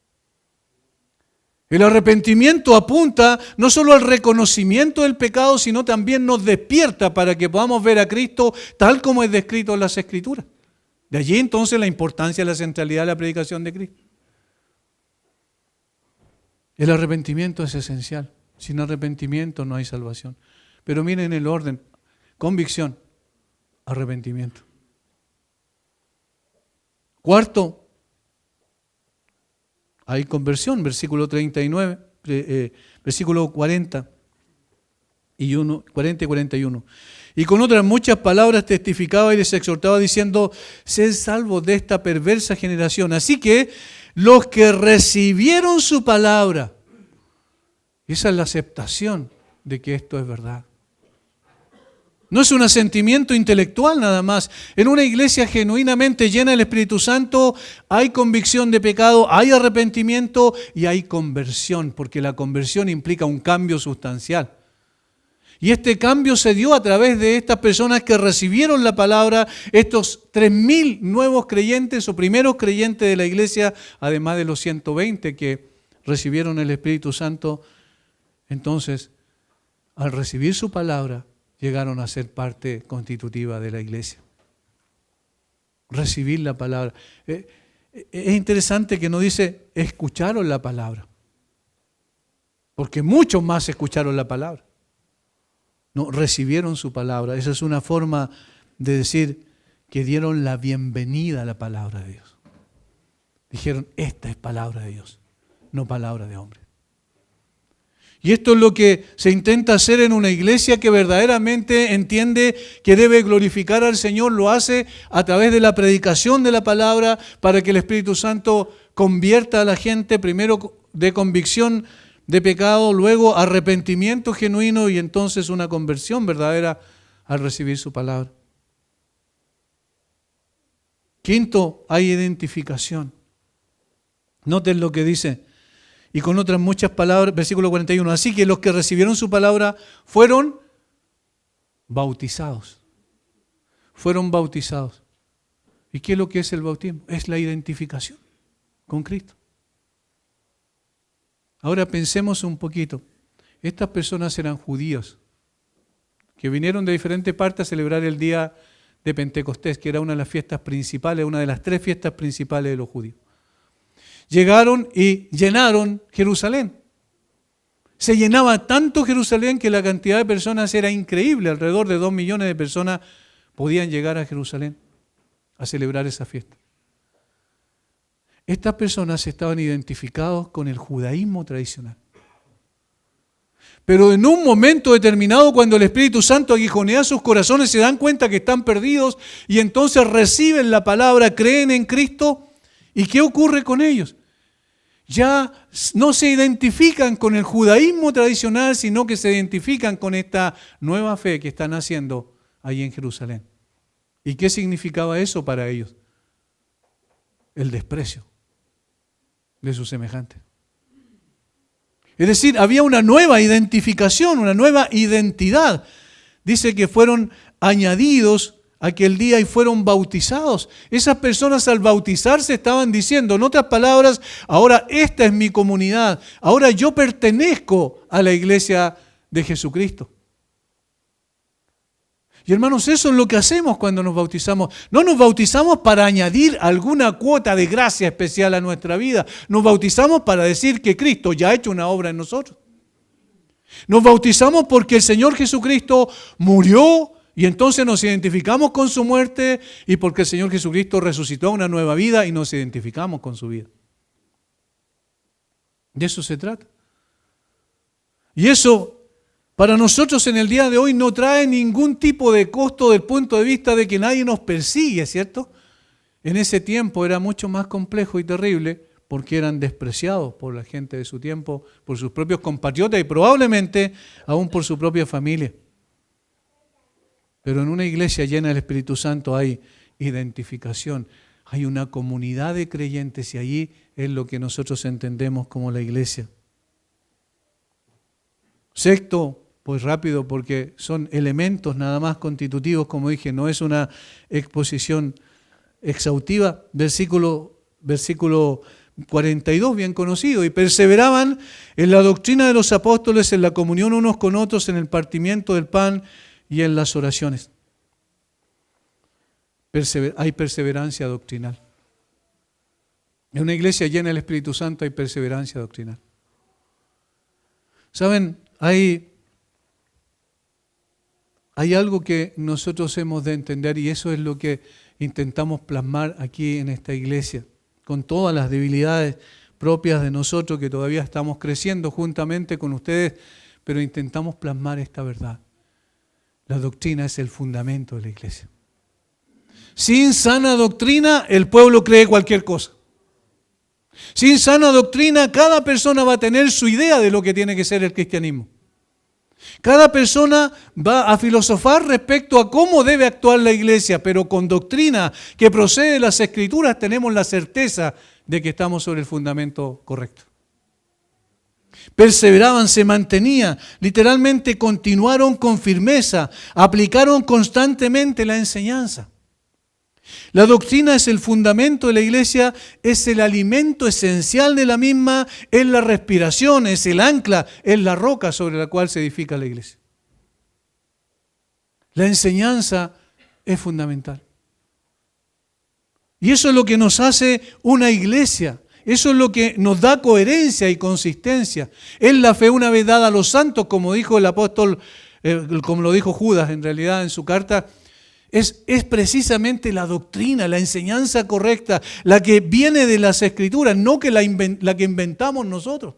Speaker 1: El arrepentimiento apunta no solo al reconocimiento del pecado, sino también nos despierta para que podamos ver a Cristo tal como es descrito en las Escrituras. De allí entonces la importancia y la centralidad de la predicación de Cristo. El arrepentimiento es esencial. Sin arrepentimiento no hay salvación. Pero miren el orden: convicción, arrepentimiento. Cuarto, hay conversión, versículo 39, versículo 40 y 41. Y con otras muchas palabras testificaba y les exhortaba diciendo: sed salvos de esta perversa generación. Así que los que recibieron su palabra, esa es la aceptación de que esto es verdad. No es un asentimiento intelectual nada más. En una iglesia genuinamente llena del Espíritu Santo hay convicción de pecado, hay arrepentimiento y hay conversión, porque la conversión implica un cambio sustancial. Y este cambio se dio a través de estas personas que recibieron la palabra, estos 3.000 nuevos creyentes o primeros creyentes de la iglesia, además de los 120 que recibieron el Espíritu Santo. Entonces, al recibir su palabra, llegaron a ser parte constitutiva de la iglesia. Recibir la palabra. Es interesante que no dice escucharon la palabra, porque muchos más escucharon la palabra. No, recibieron su palabra. Esa es una forma de decir que dieron la bienvenida a la palabra de Dios. Dijeron: esta es palabra de Dios, no palabra de hombre. Y esto es lo que se intenta hacer en una iglesia que verdaderamente entiende que debe glorificar al Señor. Lo hace a través de la predicación de la palabra para que el Espíritu Santo convierta a la gente, primero de convicción de pecado, luego arrepentimiento genuino y entonces una conversión verdadera al recibir su palabra. Quinto, hay identificación. Noten lo que dice. Y con otras muchas palabras, versículo 41. Así que los que recibieron su palabra fueron bautizados. Fueron bautizados. ¿Y qué es lo que es el bautismo? Es la identificación con Cristo. Ahora pensemos un poquito. Estas personas eran judíos que vinieron de diferentes partes a celebrar el día de Pentecostés, que era una de las fiestas principales, una de las 3 fiestas principales de los judíos. Llegaron y llenaron Jerusalén. Se llenaba tanto Jerusalén que la cantidad de personas era increíble. Alrededor de 2 millones de personas podían llegar a Jerusalén a celebrar esa fiesta. Estas personas estaban identificados con el judaísmo tradicional. Pero en un momento determinado, cuando el Espíritu Santo aguijonea sus corazones, se dan cuenta que están perdidos y entonces reciben la palabra, creen en Cristo. ¿Y qué ocurre con ellos? Ya no se identifican con el judaísmo tradicional, sino que se identifican con esta nueva fe que están haciendo ahí en Jerusalén. ¿Y qué significaba eso para ellos? El desprecio de sus semejantes. Es decir, había una nueva identificación, una nueva identidad. Dice que fueron añadidos aquel día y fueron bautizados. Esas personas al bautizarse estaban diciendo, en otras palabras, ahora esta es mi comunidad, ahora yo pertenezco a la iglesia de Jesucristo. Y hermanos, eso es lo que hacemos cuando nos bautizamos. No nos bautizamos para añadir alguna cuota de gracia especial a nuestra vida. Nos bautizamos para decir que Cristo ya ha hecho una obra en nosotros. Nos bautizamos porque el Señor Jesucristo murió y entonces nos identificamos con su muerte y porque el Señor Jesucristo resucitó a una nueva vida y nos identificamos con su vida. De eso se trata. Y eso para nosotros en el día de hoy no trae ningún tipo de costo desde el punto de vista de que nadie nos persigue, ¿cierto? En ese tiempo era mucho más complejo y terrible porque eran despreciados por la gente de su tiempo, por sus propios compatriotas y probablemente aún por su propia familia. Pero en una iglesia llena del Espíritu Santo hay identificación, hay una comunidad de creyentes y allí es lo que nosotros entendemos como la iglesia. Sexto, pues rápido porque son elementos nada más constitutivos, como dije, no es una exposición exhaustiva. Versículo 42, bien conocido, y perseveraban en la doctrina de los apóstoles, en la comunión unos con otros, en el partimiento del pan y en las oraciones. Hay perseverancia doctrinal. En una iglesia llena del Espíritu Santo hay perseverancia doctrinal. ¿Saben? Hay algo que nosotros hemos de entender, y eso es lo que intentamos plasmar aquí en esta iglesia, con todas las debilidades propias de nosotros que todavía estamos creciendo juntamente con ustedes, pero intentamos plasmar esta verdad. La doctrina es el fundamento de la iglesia. Sin sana doctrina, el pueblo cree cualquier cosa. Sin sana doctrina, cada persona va a tener su idea de lo que tiene que ser el cristianismo. Cada persona va a filosofar respecto a cómo debe actuar la iglesia, pero con doctrina que procede de las Escrituras tenemos la certeza de que estamos sobre el fundamento correcto. Perseveraban, se mantenían, literalmente continuaron con firmeza, aplicaron constantemente la enseñanza. La doctrina es el fundamento de la iglesia, es el alimento esencial de la misma, es la respiración, es el ancla, es la roca sobre la cual se edifica la iglesia. La enseñanza es fundamental. Y eso es lo que nos hace una iglesia. Eso es lo que nos da coherencia y consistencia. Es la fe una vez dada a los santos, como dijo el apóstol, como lo dijo Judas en realidad en su carta. Es precisamente la doctrina, la enseñanza correcta, la que viene de las Escrituras, no que la que inventamos nosotros.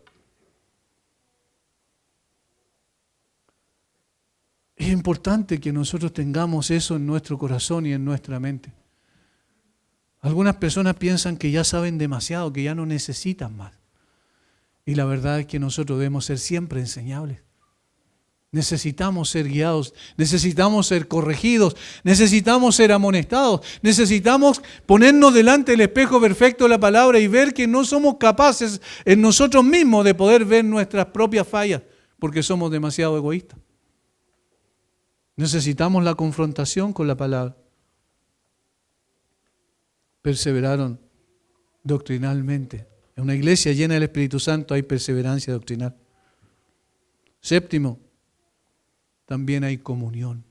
Speaker 1: Es importante que nosotros tengamos eso en nuestro corazón y en nuestra mente. Algunas personas piensan que ya saben demasiado, que ya no necesitan más. Y la verdad es que nosotros debemos ser siempre enseñables. Necesitamos ser guiados, necesitamos ser corregidos, necesitamos ser amonestados, necesitamos ponernos delante del espejo perfecto de la palabra y ver que no somos capaces en nosotros mismos de poder ver nuestras propias fallas, porque somos demasiado egoístas. Necesitamos la confrontación con la palabra. Perseveraron doctrinalmente. En una iglesia llena del Espíritu Santo hay perseverancia doctrinal. Séptimo, también hay comunión.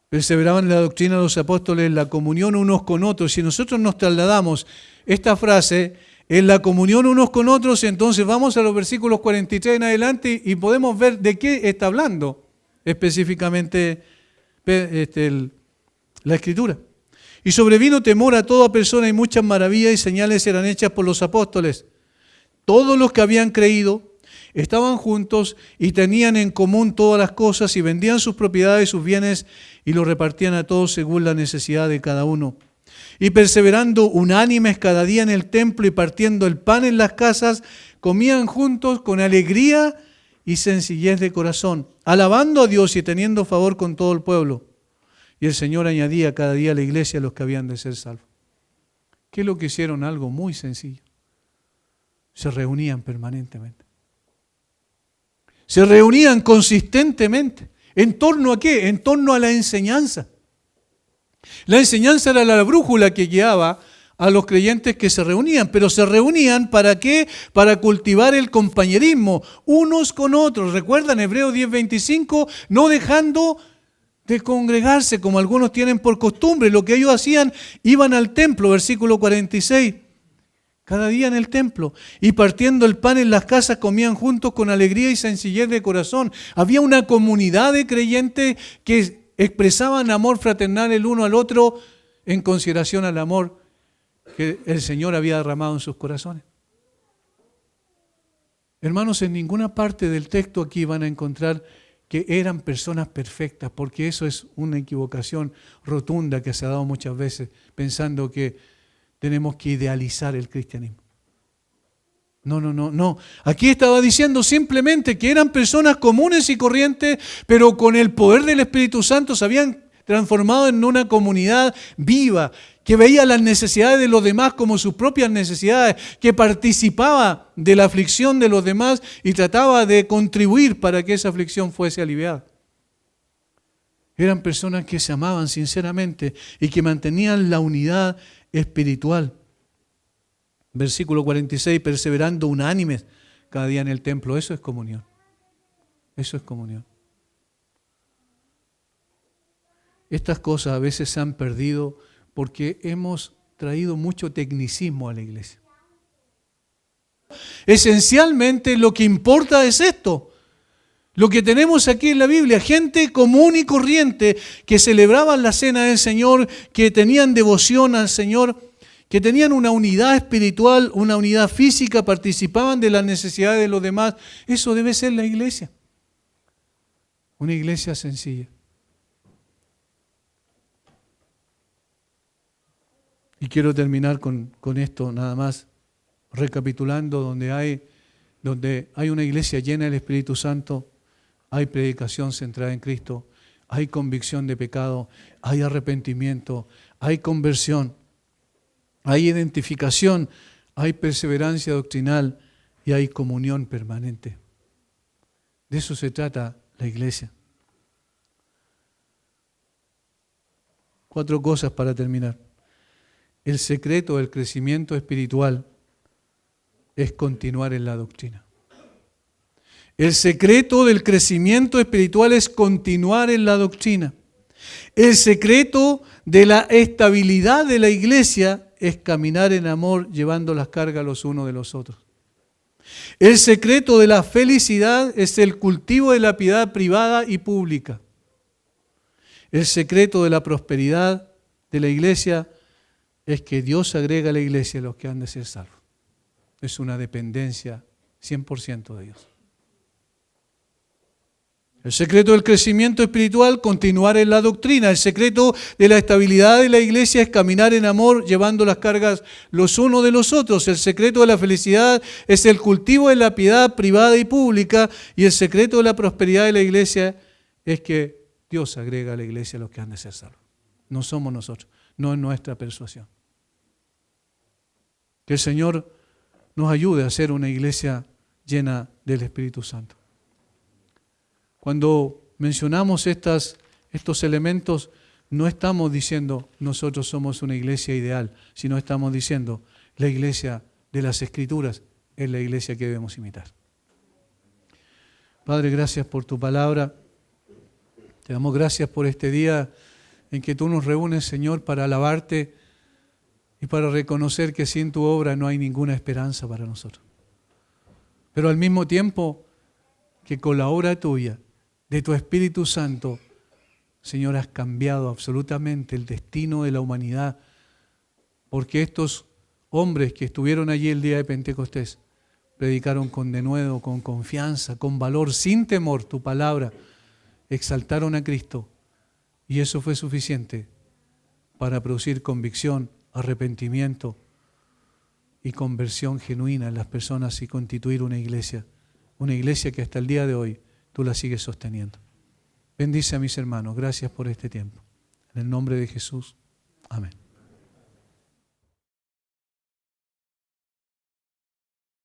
Speaker 1: Perseveraban en la doctrina de los apóstoles, en la comunión unos con otros. Si nosotros nos trasladamos esta frase, en la comunión unos con otros, entonces vamos a los versículos 43 en adelante y podemos ver de qué está hablando específicamente la Escritura. Y sobrevino temor a toda persona y muchas maravillas y señales eran hechas por los apóstoles. Todos los que habían creído estaban juntos y tenían en común todas las cosas y vendían sus propiedades y sus bienes y los repartían a todos según la necesidad de cada uno. Y perseverando unánimes cada día en el templo y partiendo el pan en las casas, comían juntos con alegría y sencillez de corazón, alabando a Dios y teniendo favor con todo el pueblo. Y el Señor añadía cada día a la iglesia a los que habían de ser salvos. ¿Qué es lo que hicieron? Algo muy sencillo. Se reunían permanentemente. Se reunían consistentemente. ¿En torno a qué? En torno a la enseñanza. La enseñanza era la brújula que guiaba a los creyentes que se reunían. ¿Pero se reunían para qué? Para cultivar el compañerismo unos con otros. ¿Recuerdan Hebreos 10:25? No dejando de congregarse como algunos tienen por costumbre. Lo que ellos hacían, iban al templo, versículo 46. Cada día en el templo, y partiendo el pan en las casas comían juntos con alegría y sencillez de corazón. Había una comunidad de creyentes que expresaban amor fraternal el uno al otro en consideración al amor que el Señor había derramado en sus corazones. Hermanos, en ninguna parte del texto aquí van a encontrar que eran personas perfectas, porque eso es una equivocación rotunda que se ha dado muchas veces, pensando que tenemos que idealizar el cristianismo. No. Aquí estaba diciendo simplemente que eran personas comunes y corrientes, pero con el poder del Espíritu Santo se habían transformado en una comunidad viva, que veía las necesidades de los demás como sus propias necesidades, que participaba de la aflicción de los demás y trataba de contribuir para que esa aflicción fuese aliviada. Eran personas que se amaban sinceramente y que mantenían la unidad espiritual. Versículo 46, perseverando unánimes cada día en el templo. Eso es comunión. Eso es comunión. Estas cosas a veces se han perdido porque hemos traído mucho tecnicismo a la iglesia. Esencialmente lo que importa es esto. Lo que tenemos aquí en la Biblia, gente común y corriente que celebraban la cena del Señor, que tenían devoción al Señor, que tenían una unidad espiritual, una unidad física, participaban de las necesidades de los demás. Eso debe ser la iglesia. Una iglesia sencilla. Y quiero terminar con esto nada más, recapitulando, donde hay una iglesia llena del Espíritu Santo, hay predicación centrada en Cristo, hay convicción de pecado, hay arrepentimiento, hay conversión, hay identificación, hay perseverancia doctrinal y hay comunión permanente. De eso se trata la iglesia. 4 cosas para terminar. El secreto del crecimiento espiritual es continuar en la doctrina. El secreto del crecimiento espiritual es continuar en la doctrina. El secreto de la estabilidad de la iglesia es caminar en amor, llevando las cargas los unos de los otros. El secreto de la felicidad es el cultivo de la piedad privada y pública. El secreto de la prosperidad de la iglesia es que Dios agrega a la iglesia a los que han de ser salvos. Es una dependencia 100% de Dios. El secreto del crecimiento espiritual, continuar en la doctrina. El secreto de la estabilidad de la iglesia es caminar en amor, llevando las cargas los unos de los otros. El secreto de la felicidad es el cultivo de la piedad privada y pública. Y el secreto de la prosperidad de la iglesia es que Dios agrega a la iglesia a los que han de ser salvos. No somos nosotros, no es nuestra persuasión. Que el Señor nos ayude a ser una iglesia llena del Espíritu Santo. Cuando mencionamos estos elementos, no estamos diciendo nosotros somos una iglesia ideal, sino estamos diciendo la iglesia de las Escrituras es la iglesia que debemos imitar. Padre, gracias por tu palabra. Te damos gracias por este día en que tú nos reúnes, Señor, para alabarte y para reconocer que sin tu obra no hay ninguna esperanza para nosotros. Pero al mismo tiempo que con la obra tuya, de tu Espíritu Santo, Señor, has cambiado absolutamente el destino de la humanidad, porque estos hombres que estuvieron allí el día de Pentecostés predicaron con denuedo, con confianza, con valor, sin temor tu palabra, exaltaron a Cristo y eso fue suficiente para producir convicción, arrepentimiento y conversión genuina en las personas y constituir una iglesia que hasta el día de hoy tú la sigues sosteniendo. Bendice a mis hermanos, gracias por este tiempo. En el nombre de Jesús, amén.